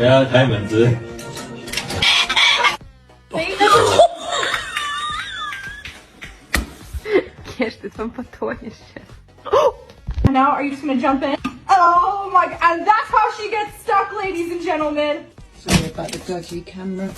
不要开门子。Кеш, ты там потонешь сейчас. Now, are you just gonna jump in? Oh my god, and that's how she gets stuck, ladies and gentlemen. Sorry about the dodgy camera.